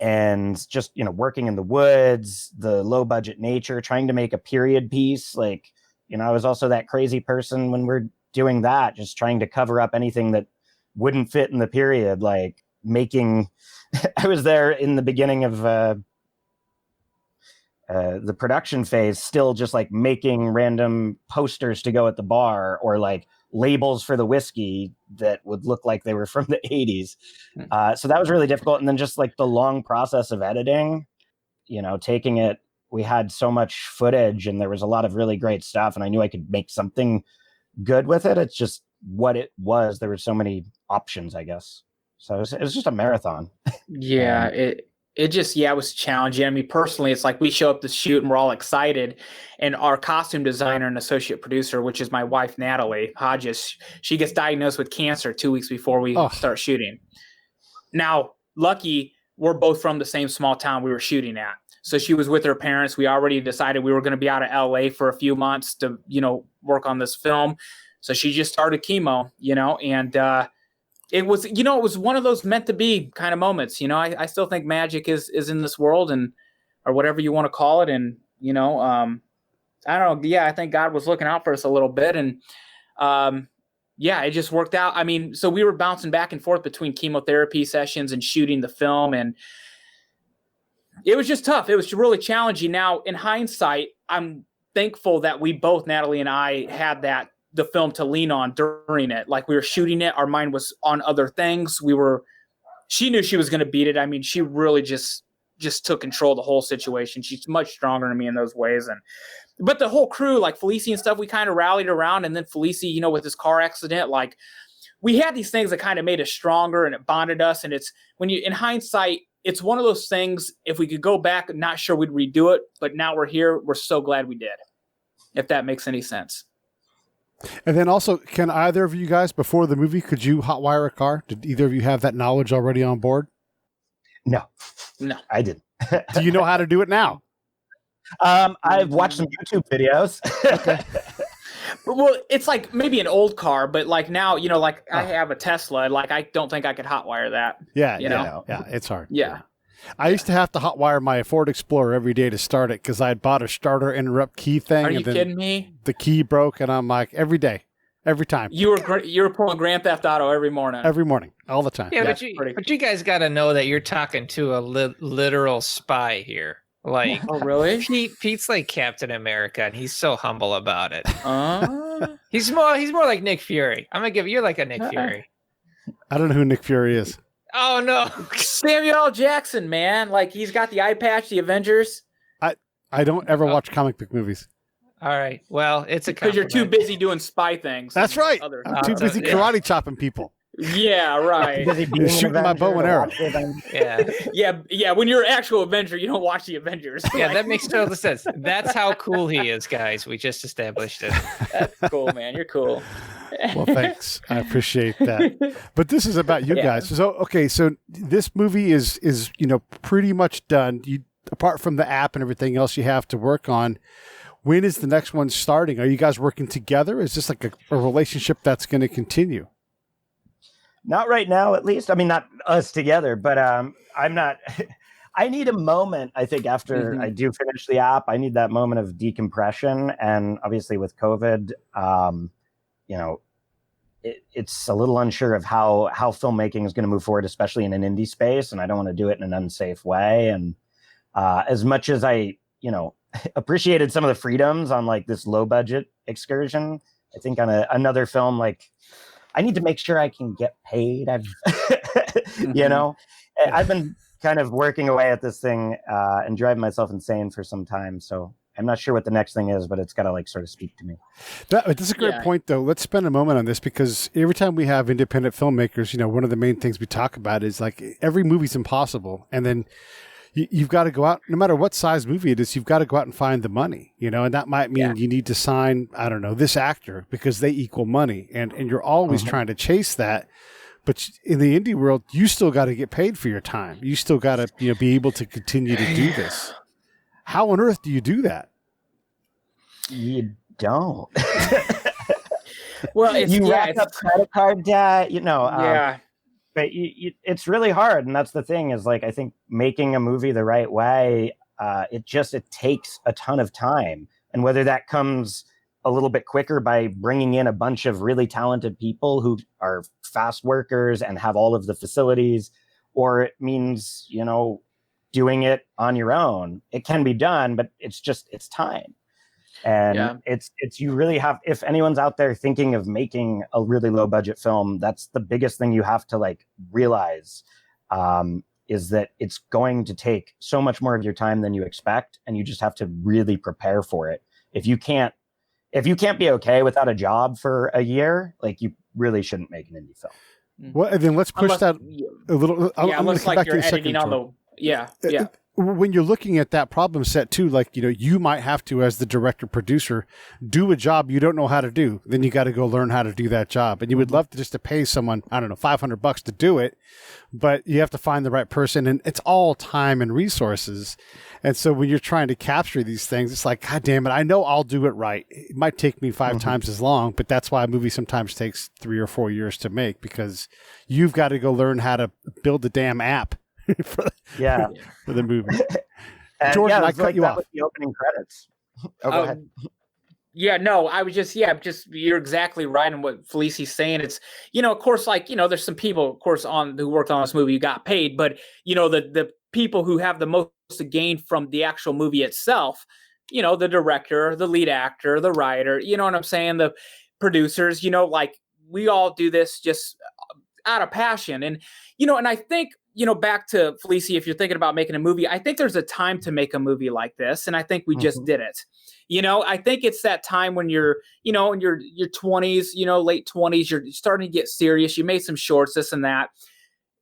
And just working in the woods, the low budget nature, trying to make a period piece, like I was also that crazy person when we're doing that, just trying to cover up anything that wouldn't fit in the period, like making. I was there in the beginning of the production phase, still just like making random posters to go at the bar, or like labels for the whiskey that would look like they were from the 80s. So that was really difficult. And then just like the long process of editing, taking it, we had so much footage and there was a lot of really great stuff, and I knew I could make something good with it. It's just what it was. There were so many options, I guess. So it was just a marathon. Yeah, it was challenging. I mean, personally, it's like we show up to shoot and we're all excited, and our costume designer and associate producer, which is my wife, Natalie Hodges, she gets diagnosed with cancer 2 weeks before we start shooting. Now, lucky, we're both from the same small town we were shooting at. So she was with her parents. We already decided we were going to be out of LA for a few months to, work on this film. So she just started chemo, and it was one of those meant to be kind of moments. I still think magic is in this world, or whatever you want to call it. And, I don't know. Yeah, I think God was looking out for us a little bit. And, it just worked out. I mean, so we were bouncing back and forth between chemotherapy sessions and shooting the film. And it was just tough. It was really challenging. Now, in hindsight, I'm thankful that we both, Natalie and I, had the film to lean on during it. Like, we were shooting it, our mind was on other things. She knew she was going to beat it. I mean, she really just took control of the whole situation. She's much stronger than me in those ways. But the whole crew, like Faulisi and stuff, we kind of rallied around. And then Faulisi, with his car accident, like, we had these things that kind of made us stronger and it bonded us. And it's in hindsight, it's one of those things, if we could go back, not sure we'd redo it, but now we're here. We're so glad we did, if that makes any sense. And then also, can either of you guys, before the movie, could you hotwire a car? Did either of you have that knowledge already on board? No, I didn't. Do you know how to do it now? I've watched some YouTube videos. Okay. Well, it's like maybe an old car, but like now, I have a Tesla. Like, I don't think I could hotwire that. Yeah, it's hard. Yeah. I used to have to hotwire my Ford Explorer every day to start it because I had bought a starter interrupt key thing. Are you kidding me? The key broke, and I'm like, every day, every time. You were pulling Grand Theft Auto every morning. Every morning, all the time. Yeah, but you guys got to know that you're talking to a literal spy here. Like, oh really? Pete's like Captain America, and he's so humble about it. He's more like Nick Fury. I'm gonna give you like a Nick Fury. I don't know who Nick Fury is. Oh no, Samuel L. Jackson, man. Like, he's got the eye patch, the Avengers. I don't ever watch comic book movies. All right, well, it's because you're too busy doing spy things. That's right. I'm too busy karate chopping people. Yeah, right. You're shooting my bow and arrow. Yeah. When you're an actual Avenger, you don't watch the Avengers. Yeah, that makes total sense. That's how cool he is, guys. We just established it. That's cool, man. You're cool. Well, thanks. I appreciate that. But this is about you guys. So this movie is pretty much done. Apart from the app and everything else you have to work on. When is the next one starting? Are you guys working together? Is this like a relationship that's going to continue? Not right now, at least. I mean, not us together, but I'm not. I need a moment, I think, after I do finish the app. I need that moment of decompression. And obviously with COVID, it's a little unsure of how filmmaking is going to move forward, especially in an indie space. And I don't want to do it in an unsafe way. And as much as I, appreciated some of the freedoms on like this low budget excursion, I think on another film, like, I need to make sure I can get paid. I've been kind of working away at this thing and driving myself insane for some time. So I'm not sure what the next thing is, but it's got to like sort of speak to me. That's a great point, though. Let's spend a moment on this because every time we have independent filmmakers, one of the main things we talk about is like every movie's impossible. And then you've got to go out, no matter what size movie it is, you've got to go out and find the money, and that might mean you need to sign, I don't know, this actor because they equal money. And you're always trying to chase that. But in the indie world, you still got to get paid for your time. You still got to be able to continue to do this. How on earth do you do that? You don't. Well, you rack up credit card debt, but it's really hard. And that's the thing is like, I think making a movie the right way, it takes a ton of time. And whether that comes a little bit quicker by bringing in a bunch of really talented people who are fast workers and have all of the facilities, or it means, doing it on your own. It can be done, but it's time. And it's you really have, if anyone's out there thinking of making a really low budget film, that's the biggest thing you have to realize, is that it's going to take so much more of your time than you expect, and you just have to really prepare for it. If you can't be okay without a job for a year, you really shouldn't make an indie film. Well, and then let's push that a little. Unless you're editing on the when you're looking at that problem set too, you might have to, as the director producer, do a job you don't know how to do. Then you got to go learn how to do that job. And you would love to pay someone, I don't know, $500 to do it, but you have to find the right person, and it's all time and resources. And so when you're trying to capture these things, it's like, God damn it, I know I'll do it right. It might take me 5 times as long, but that's why a movie sometimes takes 3 or 4 years to make, because you've got to go learn how to build the damn app. for the movie. Jordan, I cut you off with the opening credits. Go ahead. I was just you're exactly right in what Faulisi's saying. It's, of course, there's some people, of course, who worked on this movie who got paid, but the people who have the most to gain from the actual movie itself, the director, the lead actor, the writer, you know what I'm saying, the producers, we all do this just out of passion. And and I think, back to Faulisi, if you're thinking about making a movie, I think there's a time to make a movie like this. And I think we just did it. I think it's that time when you're, in your 20s, late 20s, you're starting to get serious. You made some shorts, this and that.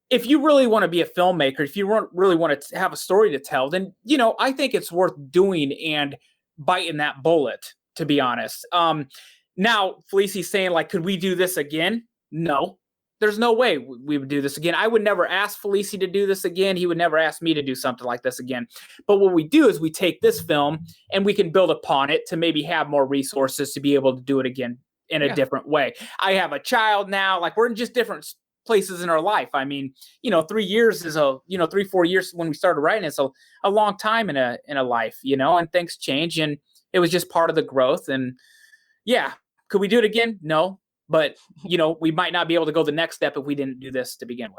If you really want to be a filmmaker, if you really want to have a story to tell, then, I think it's worth doing and biting that bullet, to be honest. Now, Faulisi's saying, could we do this again? No. There's no way we would do this again. I would never ask Faulisi to do this again. He would never ask me to do something like this again. But what we do is we take this film and we can build upon it to maybe have more resources to be able to do it again in a different way. I have a child now. We're in just different places in our life. I mean, 3 years is 3-4 years when we started writing. It's a long time in a life, and things change. And it was just part of the growth. And could we do it again? No. But, we might not be able to go the next step if we didn't do this to begin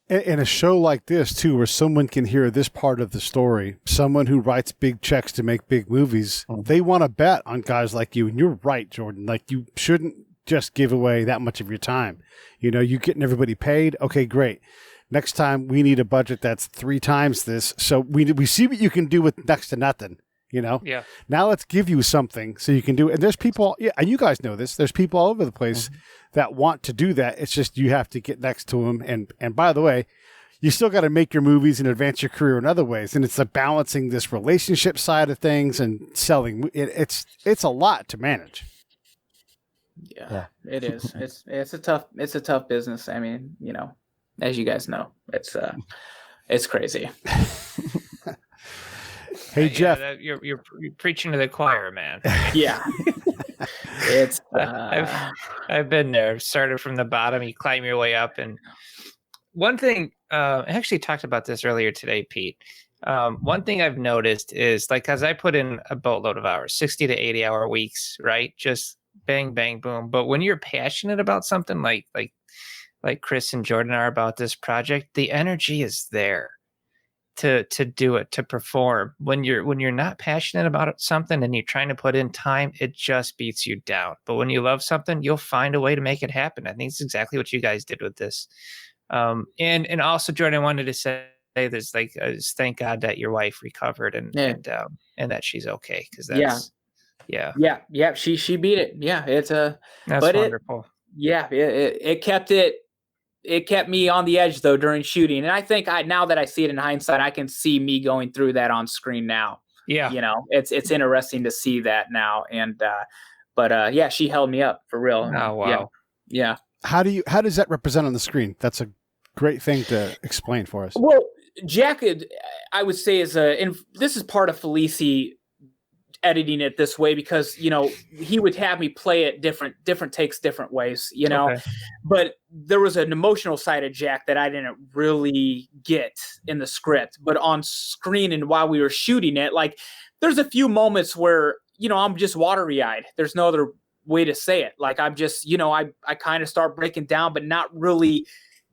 with. And a show like this, too, where someone can hear this part of the story, someone who writes big checks to make big movies, they want to bet on guys like you. And you're right, Jordan. You shouldn't just give away that much of your time. You getting everybody paid. Okay, great. Next time we need a budget that's 3 times this. So we see what you can do with next to nothing. Now let's give you something so you can do it. And there's people, and you guys know this, there's people all over the place that want to do that. It's just you have to get next to them. And by the way, you still got to make your movies and advance your career in other ways. And it's balancing this relationship side of things and selling. It's a lot to manage. Yeah, it is. It's a tough business. I mean, as you guys know, it's crazy. Hey, Geoff, you're preaching to the choir, man. Yeah, it's. I've been there. Started from the bottom, you climb your way up, and one thing I actually talked about this earlier today, Pete. One thing I've noticed is as I put in a boatload of hours, 60 to 80 hour weeks, right? Just bang, bang, boom. But when you're passionate about something like Chris and Jordan are about this project, the energy is there to do it, to perform. When you're not passionate about something and you're trying to put in time, it just beats you down. But when you love something, you'll find a way to make it happen. I think it's exactly what you guys did with this. And also, Jordan, I wanted to say this, thank God that your wife recovered and that she's okay, because that's she beat it. Yeah, it's that's wonderful. It kept me on the edge though during shooting, and I think now that I see it in hindsight, I can see me going through that on screen now. Yeah, it's interesting to see that now, and but she held me up for real. Oh wow, yeah. How does that represent on the screen? That's a great thing to explain for us. Well, Jack, I would say and this is part of Faulisi editing it this way, because he would have me play it different takes, different ways, okay. But there was an emotional side of Jack that I didn't really get in the script, but on screen and while we were shooting it, there's a few moments where I'm just watery eyed. There's no other way to say it. Like I'm just, I kind of start breaking down, but not really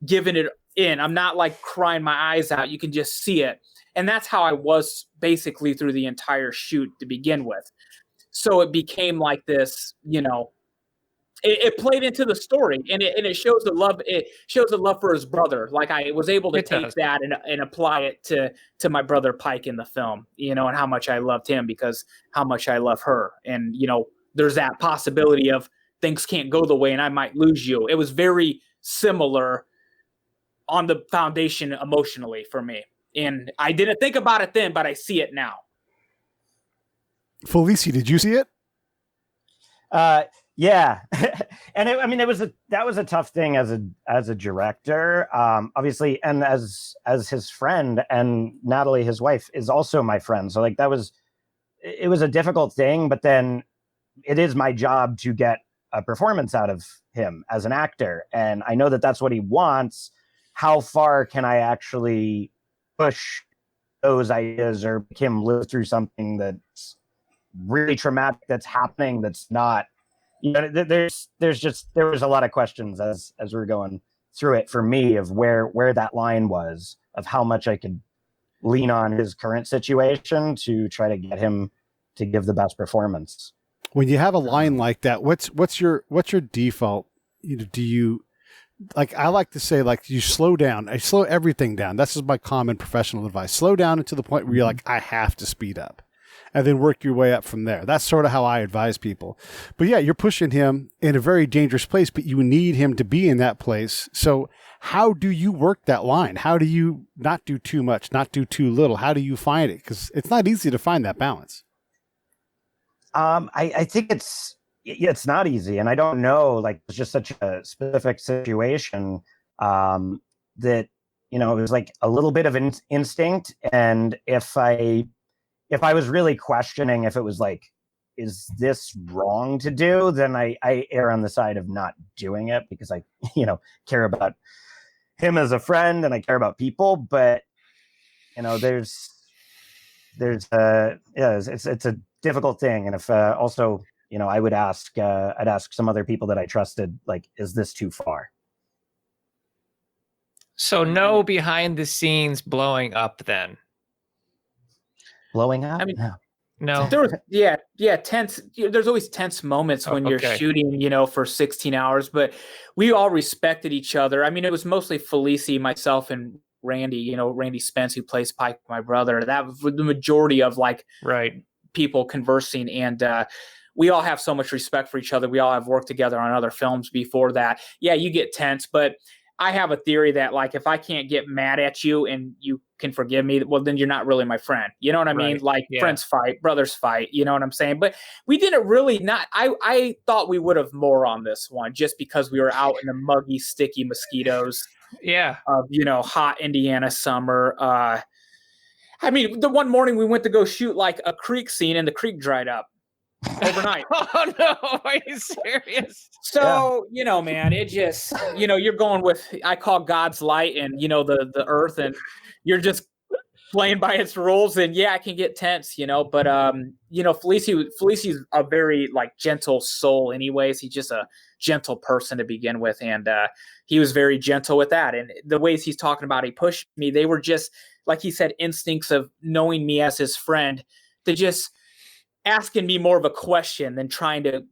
giving it in. I'm not like crying my eyes out. You can just see it. And that's how I was basically through the entire shoot to begin with. So it became like this, it played into the story, and it shows the love. It shows the love for his brother. Like I was able to take that and apply it to my brother Pike in the film, and how much I loved him because how much I love her. And, there's that possibility of things can't go the way and I might lose you. It was very similar on the foundation emotionally for me. And I didn't think about it then, but I see it now. Faulisi, did you see it? Yeah. And that was a tough thing as a director, obviously. And as his friend, and Natalie, his wife, is also my friend. So like it was a difficult thing, but then it is my job to get a performance out of him as an actor. And I know that that's what he wants. How far can I actually push those ideas or make him live through something that's really traumatic that's happening, that's not, there was a lot of questions as we were going through it for me of where that line was, of how much I could lean on his current situation to try to get him to give the best performance. When you have a line like that, what's your default? Do you, like, I like to say, like, you slow down. I slow everything down. This is my common professional advice. Slow down to the point where you're like, I have to speed up, and then work your way up from there. That's sort of how I advise people. But yeah, you're pushing him in a very dangerous place, but you need him to be in that place. So how do you work that line? How do you not do too much, not do too little? How do you find it? Because it's not easy to find that balance. I think it's not easy, and I don't know, like, it's just such a specific situation that, it was like a little bit of instinct. And if I was really questioning if it was like, is this wrong to do, then I err on the side of not doing it, because I, care about him as a friend and I care about people. But, it's a difficult thing. And if also, I would ask, I'd ask some other people that I trusted, like, is this too far? So no behind the scenes blowing up then. Blowing up? I mean, no. There was, tense. There's always tense moments when you're shooting, for 16 hours, but we all respected each other. I mean, it was mostly Faulisi, myself, and Randy, Randy Spence, who plays Pike, my brother. That was the majority of people conversing. And we all have so much respect for each other. We all have worked together on other films before that. Yeah, you get tense, but I have a theory that, like, if I can't get mad at you and you can forgive me, well, then you're not really my friend. You know what I mean? Like, friends fight, brothers fight. You know what I'm saying? But we didn't really I thought we would have more on this one, just because we were out in the muggy, sticky mosquitoes. Yeah. Of, hot Indiana summer. I mean, the one morning we went to go shoot like a creek scene, and the creek dried up overnight. Oh no, are you serious? So, man, it just, you're going with, I call God's light and, the earth, and you're just playing by its rules. And yeah, I can get tense, but, Felici's a very, like, gentle soul anyways. He's just a gentle person to begin with. And he was very gentle with that. And the ways he's talking about, he pushed me, they were just, like he said, instincts of knowing me as his friend, to just asking me more of a question than trying to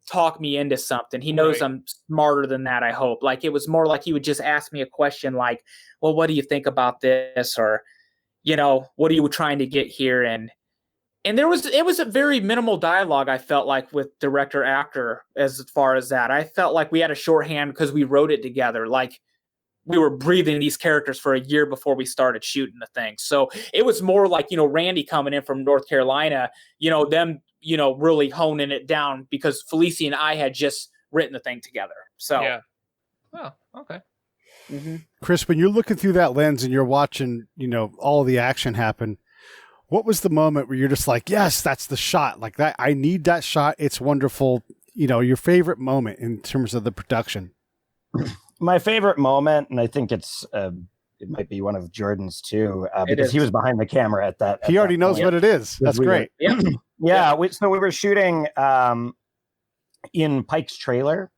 talk me into something. He knows I'm smarter than that, I hope. Like, it was more like he would just ask me a question like, well, what do you think about this? Or, what are you trying to get here? And it was a very minimal dialogue, I felt like, with director actor as far as that. I felt like we had a shorthand because we wrote it together. Like, we were breathing these characters for a year before we started shooting the thing. So it was more like, Randy coming in from North Carolina, them, really honing it down, because Faulisi and I had just written the thing together. So, yeah. Oh, okay. Mm-hmm. Chris, when you're looking through that lens and you're watching, all the action happen, what was the moment where you're just like, yes, that's the shot, like that? I need that shot. It's wonderful. Your favorite moment in terms of the production. My favorite moment, and I think it's it might be one of Jordan's too, It because is. he was behind the camera at that. He already knows point. what it is. That's great. So we were shooting in Pike's trailer,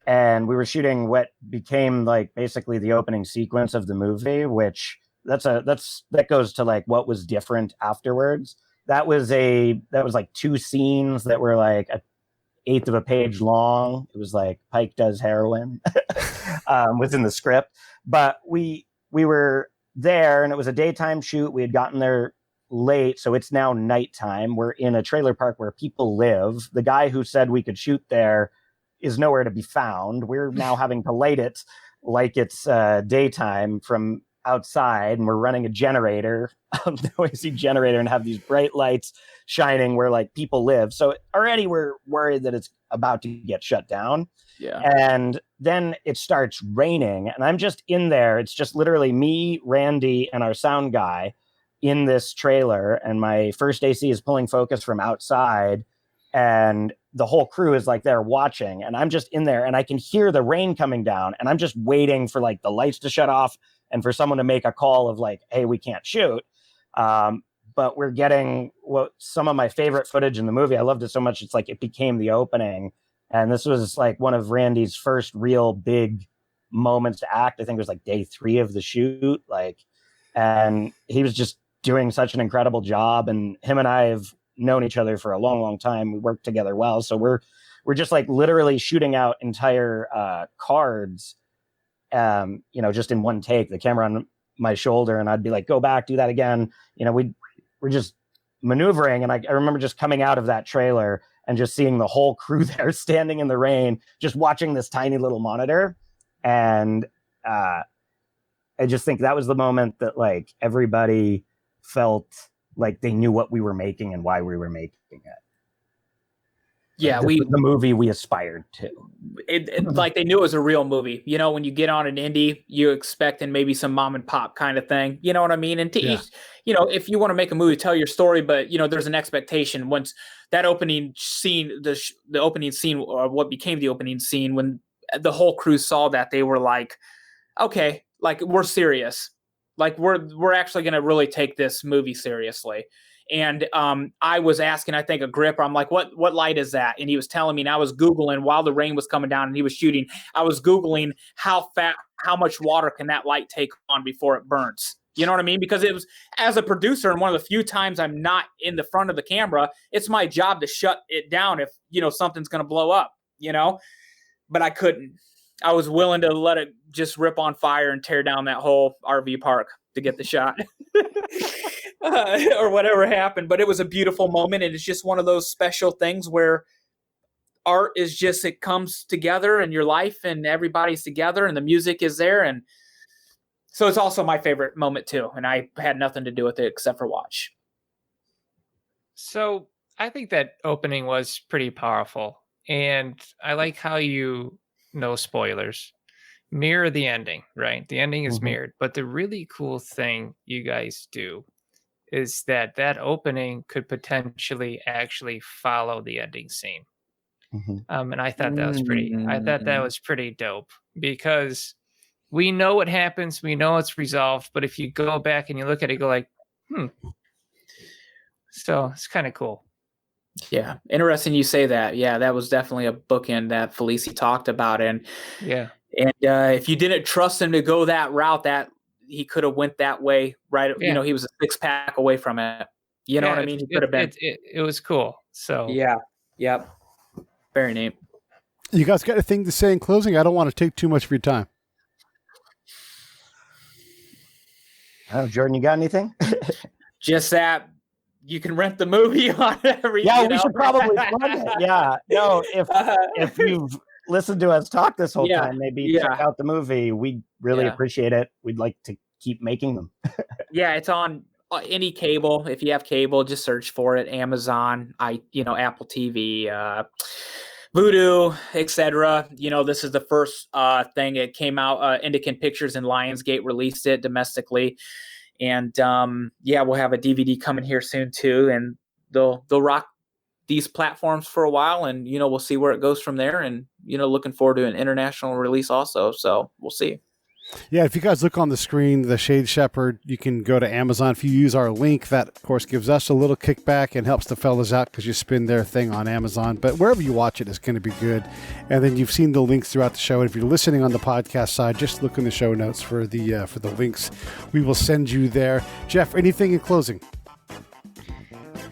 and we were shooting what became like basically the opening sequence of the movie, which that goes to like what was different afterwards. That was like 2 scenes that were like an eighth of a page long. It was like Pike does heroin was in the script, but we were there, and it was a daytime shoot. We had gotten there late, so it's now nighttime. We're in a trailer park where people live. The guy who said we could shoot there is nowhere to be found. We're now having to light it like it's daytime from outside, and we're running a generator, a noisy generator, and have these bright lights shining where like people live. So already we're worried that it's about to get shut down. Yeah. And then it starts raining, and I'm just in there. It's just literally me, Randy, and our sound guy in this trailer, and my first AC is pulling focus from outside, and the whole crew is like there watching, and I'm just in there, and I can hear the rain coming down, and I'm just waiting for like the lights to shut off and for someone to make a call of like, hey, we can't shoot. But we're getting some of my favorite footage in the movie. I loved it so much. It's like it became the opening. And this was like one of Randy's first real big moments to act. I think it was like day 3 of the shoot. And he was just doing such an incredible job. And him and I have known each other for a long, long time. We work together well. So we're just like literally shooting out entire cards, just in one take, the camera on my shoulder. And I'd be like, go back, do that again. We're just maneuvering. And I remember just coming out of that trailer and just seeing the whole crew there standing in the rain, just watching this tiny little monitor. And I just think that was the moment that like everybody felt like they knew what we were making and why we were making it. Yeah, the movie we aspired to. Like they knew it was a real movie. When you get on an indie, you expecting maybe some mom and pop kind of thing. You know what I mean? And if you want to make a movie, tell your story, but there's an expectation once that opening scene, the opening scene, or what became the opening scene, when the whole crew saw that, they were like, okay, like we're serious. Like we're actually going to really take this movie seriously. And I was asking, I think, Agrippa, I'm like, what light is that? And he was telling me, and I was Googling while the rain was coming down and he was shooting. I was Googling how much water can that light take on before it burns? You know what I mean? Because it was, as a producer, and one of the few times I'm not in the front of the camera, it's my job to shut it down if, something's going to blow up, but I couldn't. I was willing to let it just rip on fire and tear down that whole RV park to get the shot. Or whatever happened. But it was a beautiful moment, and it's just one of those special things where art is just, it comes together in your life and everybody's together and the music is there. And so it's also my favorite moment too. And I had nothing to do with it except for watch. So I think that opening was pretty powerful. And I like how you, no spoilers, mirror the ending, right? The ending is mirrored. But the really cool thing you guys do is that opening could potentially actually follow the ending scene. And I thought that was pretty dope, because we know what happens. We know it's resolved. But if you go back and you look at it, you go like, So it's kind of cool. Yeah. Interesting you say that. Yeah, that was definitely a bookend that Faulisi talked about. And if you didn't trust him to go that route, that he could have went that way, right? Yeah. He was a 6-pack away from it. You know what I mean? He could have been. It was cool. So yeah. Yep. Very neat. You guys got a thing to say in closing? I don't want to take too much of your time. Oh, Jordan, you got anything? Just that you can rent the movie on every. Yeah, we should probably plug it. Yeah, no, if you've listened to us talk this whole time, maybe check out the movie. We'd really appreciate it. We'd like to keep making them. Yeah, it's on any cable. If you have cable, just search for it. Amazon, Apple TV, Vudu, etc. This is the first thing. It came out. Indican Pictures and Lionsgate released it domestically, and we'll have a DVD coming here soon too. And they'll rock these platforms for a while, and we'll see where it goes from there. And looking forward to an international release also. So we'll see. Yeah, if you guys look on the screen, the Shade Shepherd, you can go to Amazon. If you use our link, that, of course, gives us a little kickback and helps the fellas out because you spin their thing on Amazon. But wherever you watch it, it's going to be good. And then you've seen the links throughout the show. And if you're listening on the podcast side, just look in the show notes for the links. We will send you there. Geoff, anything in closing?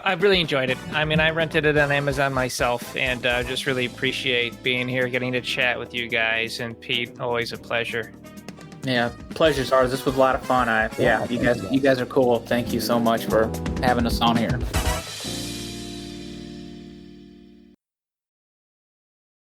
I really enjoyed it. I mean, I rented it on Amazon myself, and just really appreciate being here, getting to chat with you guys. And Pete, always a pleasure. Yeah, pleasure's ours. This was a lot of fun. You guys are cool. Thank you so much for having us on here.